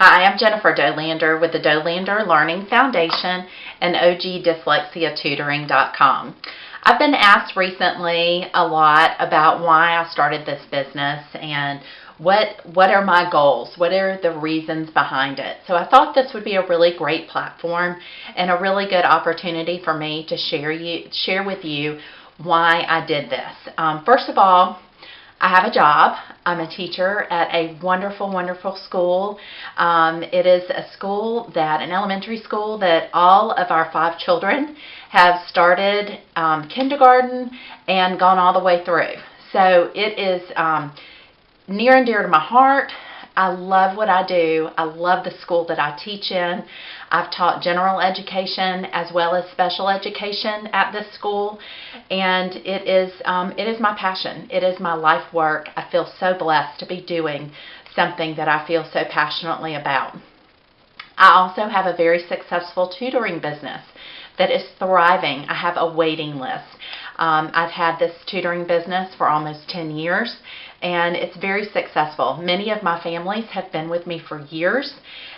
Hi, I'm Jennifer Dollander with the Dollander Learning Foundation and OGDyslexiaTutoring.com. I've been asked recently a lot about why I started this business and what are my goals, what are the reasons behind it. So I thought this would be a really great platform and a really good opportunity for me to share with you why I did this. First of all, I have a job. I'm a teacher at a wonderful, wonderful school. It is a school an elementary school that all of our 5 children have started kindergarten and gone all the way through. So it is near and dear to my heart. I love what I do. I love the school that I teach in. I've taught general education as well as special education at this school, and it is my passion. It is my life work. I feel so blessed to be doing something that I feel so passionately about. I also have a very successful tutoring business that is thriving. I have a waiting list. I've had this tutoring business for almost 10 years, and it's very successful. Many of my families have been with me for years,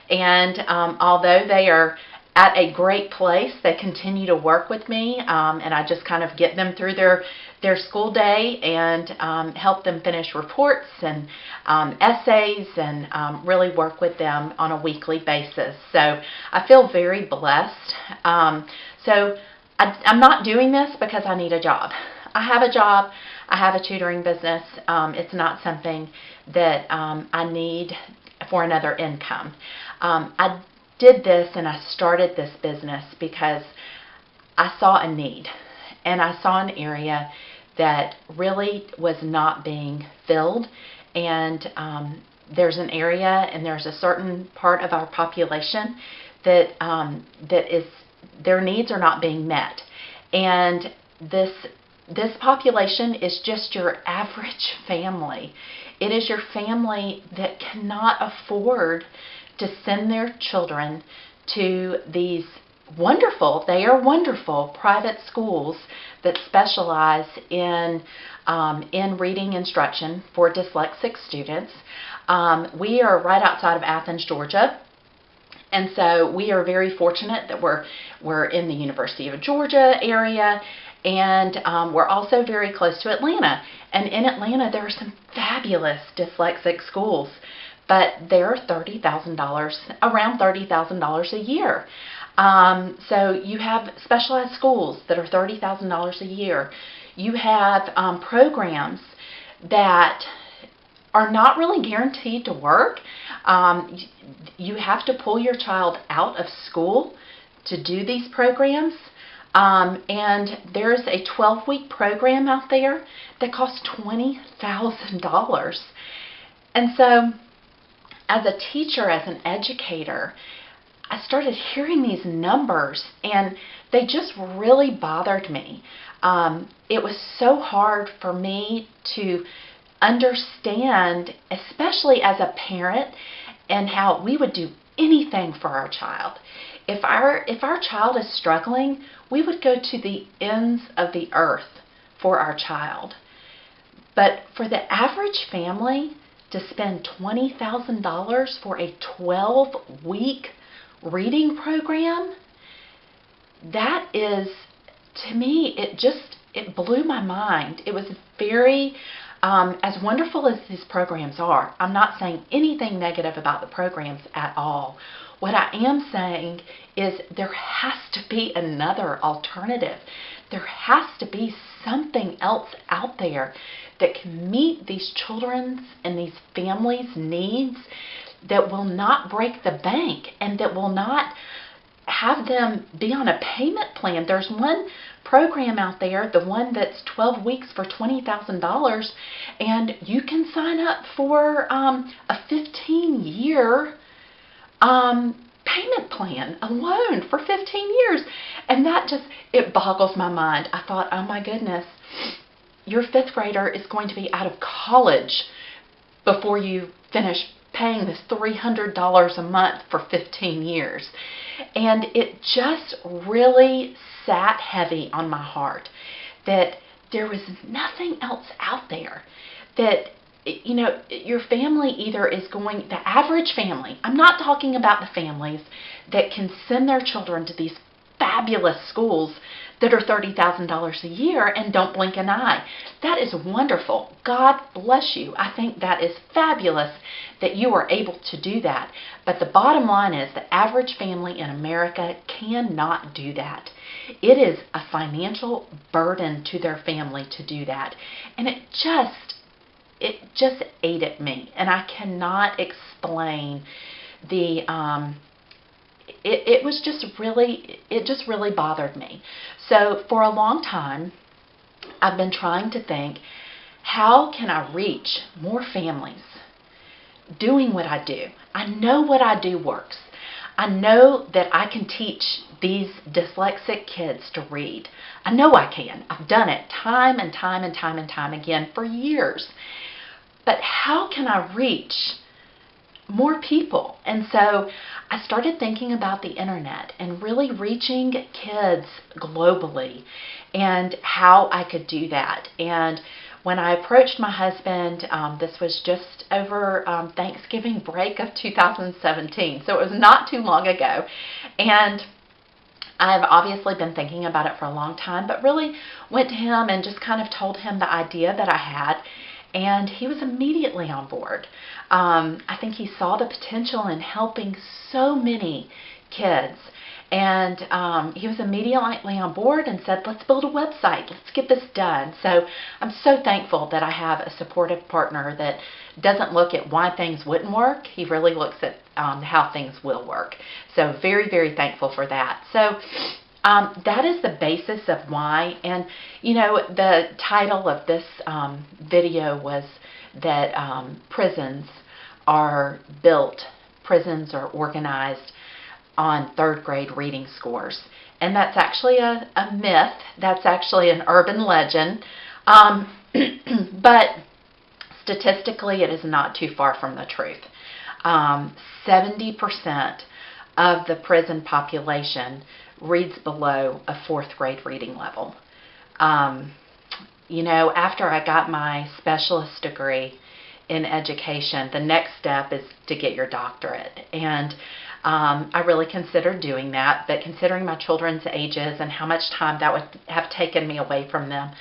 and although they are at a great place, they continue to work with me, and I just kind of get them through their school day and help them finish reports and essays and really work with them on a weekly basis. So I feel very blessed. So I'm not doing this because I need a job. I have a job. I have a tutoring business. It's not something that I need for another income. I did this and I started this business because I saw a need, and I saw an area that really was not being filled, and there's an area and there's a certain part of our population that their needs are not being met, and this population is just your average family. It is your family that cannot afford to send their children to these wonderful private schools that specialize in reading instruction for dyslexic students. We are right outside of Athens, Georgia. And so we are very fortunate that we're in the University of Georgia area, and we're also very close to Atlanta. And in Atlanta, there are some fabulous dyslexic schools, but they're around $30,000 a year. So you have specialized schools that are $30,000 a year. You have programs that are not really guaranteed to work. You have to pull your child out of school to do these programs. And there's a 12-week program out there that costs $20,000. And so as a teacher, as an educator, I started hearing these numbers, and they just really bothered me. It was so hard for me to understand, especially as a parent, and how we would do anything for our child. If our child is struggling, we would go to the ends of the earth for our child. But for the average family to spend $20,000 for a 12-week reading program, that is, to me, it blew my mind. It was very, as wonderful as these programs are, I'm not saying anything negative about the programs at all. What I am saying is there has to be another alternative. There has to be something else out there that can meet these children's and these families' needs, that will not break the bank and that will not have them be on a payment plan. There's one program out there, the one that's 12 weeks for $20,000, and you can sign up for a 15-year payment plan, a loan for 15 years. And that it boggles my mind. I thought, oh my goodness, your 5th grader is going to be out of college before you finish paying this $300 a month for 15 years. And it just really sat heavy on my heart that there was nothing else out there that your family either is going, the average family, I'm not talking about the families that can send their children to these fabulous schools that are $30,000 a year and don't blink an eye. That is wonderful. God bless you. I think that is fabulous that you are able to do that. But the bottom line is the average family in America cannot do that. It is a financial burden to their family to do that. And it just ate at me. And I cannot explain the it just really bothered me. So for a long time, I've been trying to think, how can I reach more families doing what I do? I know what I do works. I know that I can teach these dyslexic kids to read. I know I can. I've done it time and time and time and time again for years. But how can I reach more people? And so I started thinking about the internet and really reaching kids globally and how I could do that. And when I approached my husband, this was just over Thanksgiving break of 2017, so it was not too long ago. And I've obviously been thinking about it for a long time, but really went to him and just kind of told him the idea that I had. And he was immediately on board. I think he saw the potential in helping so many kids. And he was immediately on board and said, let's build a website. Let's get this done. So I'm so thankful that I have a supportive partner that doesn't look at why things wouldn't work. He really looks at how things will work. So very, very thankful for that. So that is the basis of why. And, the title of this video was that prisons are built, prisons are organized on third grade reading scores. And that's actually a myth. That's actually an urban legend. But statistically, it is not too far from the truth. 70% of the prison population reads below a fourth grade reading level. After I got my specialist degree in education, the next step is to get your doctorate. And I really considered doing that, but considering my children's ages and how much time that would have taken me away from them,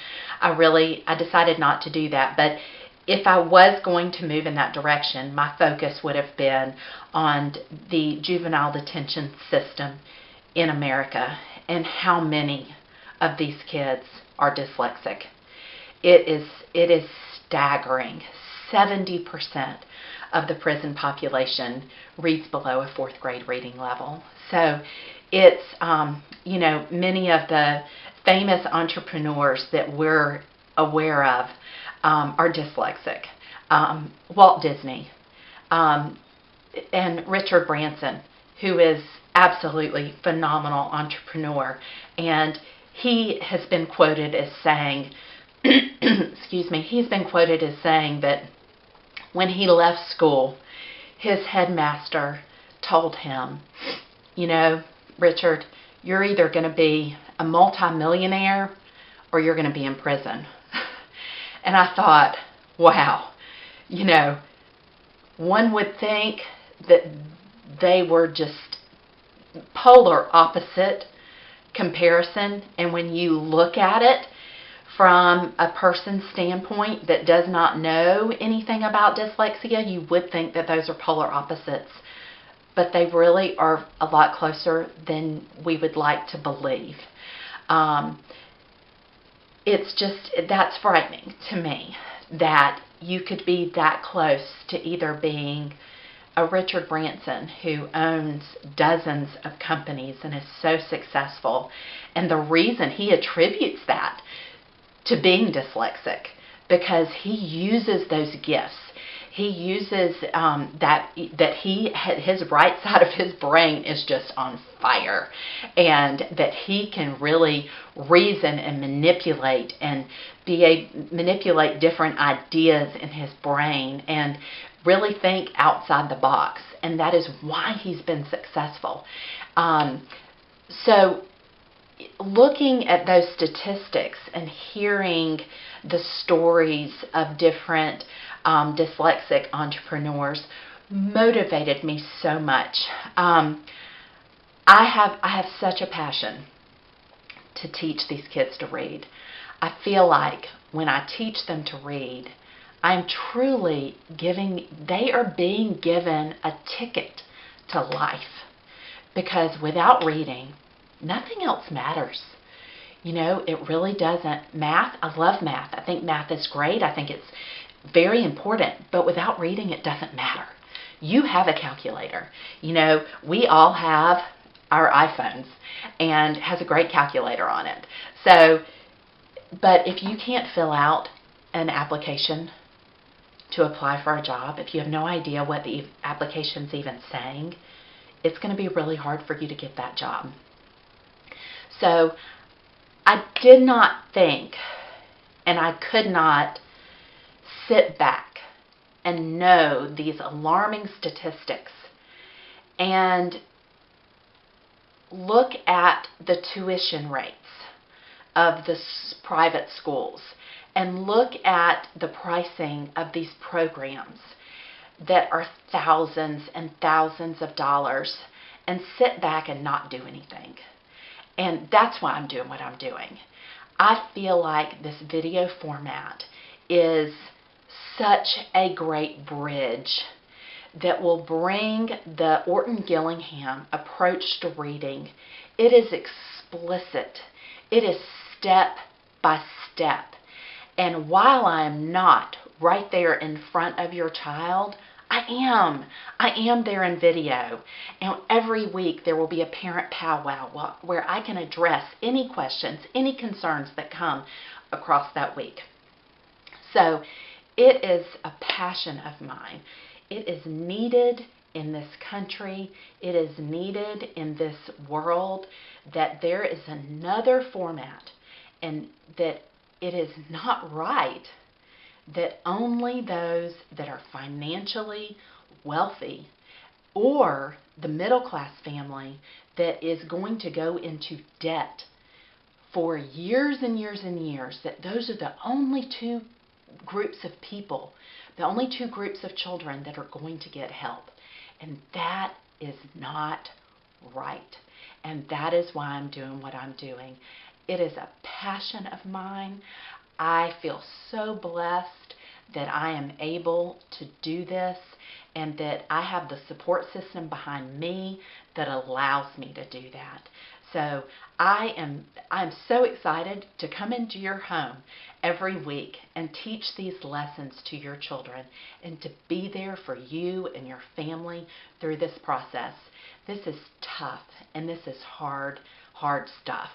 I decided not to do that. But if I was going to move in that direction, my focus would have been on the juvenile detention system in America and how many of these kids are dyslexic. It is staggering. 70% of the prison population reads below a fourth grade reading level. So it's, many of the famous entrepreneurs that we're aware of are dyslexic. Walt Disney and Richard Branson, who is absolutely phenomenal entrepreneur, and he has been quoted as saying, he's been quoted as saying that when he left school, his headmaster told him, Richard, you're either going to be a multimillionaire or you're going to be in prison. And I thought, wow, one would think that they were just polar opposite comparison. And when you look at it from a person's standpoint that does not know anything about dyslexia, you would think that those are polar opposites. But they really are a lot closer than we would like to believe. That's frightening to me that you could be that close to either being a Richard Branson who owns dozens of companies and is so successful. And the reason he attributes that to being dyslexic, because he uses those gifts. He uses his right side of his brain is just on fire, and that he can really reason and manipulate manipulate different ideas in his brain and really think outside the box, and that is why he's been successful. So looking at those statistics and hearing the stories of different dyslexic entrepreneurs motivated me so much. I have such a passion to teach these kids to read. I feel like when I teach them to read, I'm truly they are being given a ticket to life. Because without reading, nothing else matters. It really doesn't. Math, I love math. I think math is great. I think it's very important. But without reading, it doesn't matter. You have a calculator. We all have our iPhones, and has a great calculator on it. But if you can't fill out an application to apply for a job, if you have no idea what the application's even saying, it's going to be really hard for you to get that job. So I did not think, and I could not sit back and know these alarming statistics and look at the tuition rates of the private schools and look at the pricing of these programs that are thousands and thousands of dollars, and sit back and not do anything. And that's why I'm doing what I'm doing. I feel like this video format is such a great bridge that will bring the Orton Gillingham approach to reading. It is explicit. It is step by step. And while I am not right there in front of your child, I am there in video. And every week there will be a parent powwow where I can address any questions, any concerns that come across that week. So it is a passion of mine. It is needed in this country. It is needed in this world that there is another format, and that it is not right that only those that are financially wealthy, or the middle class family that is going to go into debt for years and years and years, that those are the only two groups of people, the only two groups of children that are going to get help. And that is not right. And that is why I'm doing what I'm doing. It is a passion of mine. I feel so blessed that I am able to do this, and that I have the support system behind me that allows me to do that. So I'm so excited to come into your home every week and teach these lessons to your children, and to be there for you and your family through this process. This is tough, and this is hard stuff.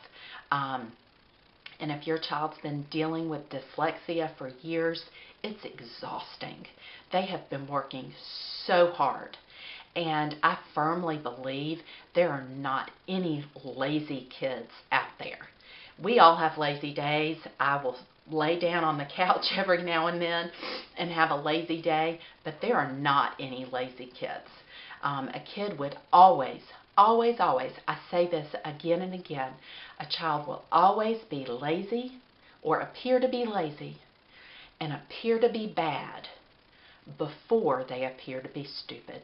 And if your child's been dealing with dyslexia for years, it's exhausting. They have been working so hard. And I firmly believe there are not any lazy kids out there. We all have lazy days. I will lay down on the couch every now and then and have a lazy day, but there are not any lazy kids. A kid would always, I say this again and again, a child will always be lazy, or appear to be lazy, and appear to be bad before they appear to be stupid.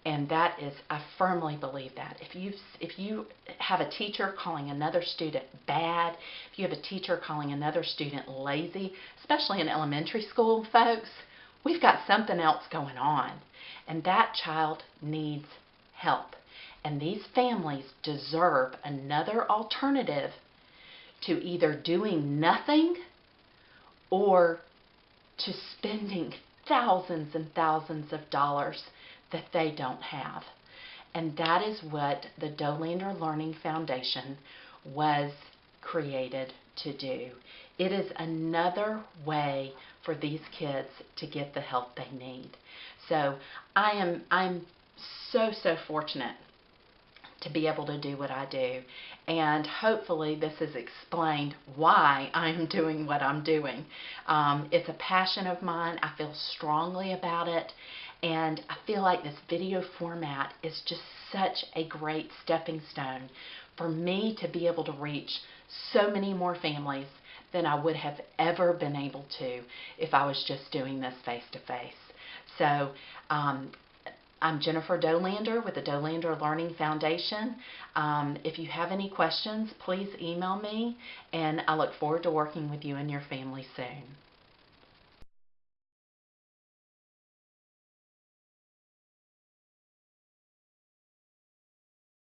And that is, I firmly believe that. If you have a teacher calling another student bad, if you have a teacher calling another student lazy, especially in elementary school, folks, we've got something else going on. And that child needs help. And these families deserve another alternative to either doing nothing or to spending thousands and thousands of dollars that they don't have. And that is what the Dollander Learning Foundation was created to do. It is another way for these kids to get the help they need. So I'm so fortunate to be able to do what I do, and hopefully this has explained why I'm doing what I'm doing. It's a passion of mine. I feel strongly about it, and I feel like this video format is just such a great stepping stone for me to be able to reach so many more families than I would have ever been able to if I was just doing this face-to-face. So I'm Jennifer Dollander with the Dollander Learning Foundation. If you have any questions, please email me, and I look forward to working with you and your family soon.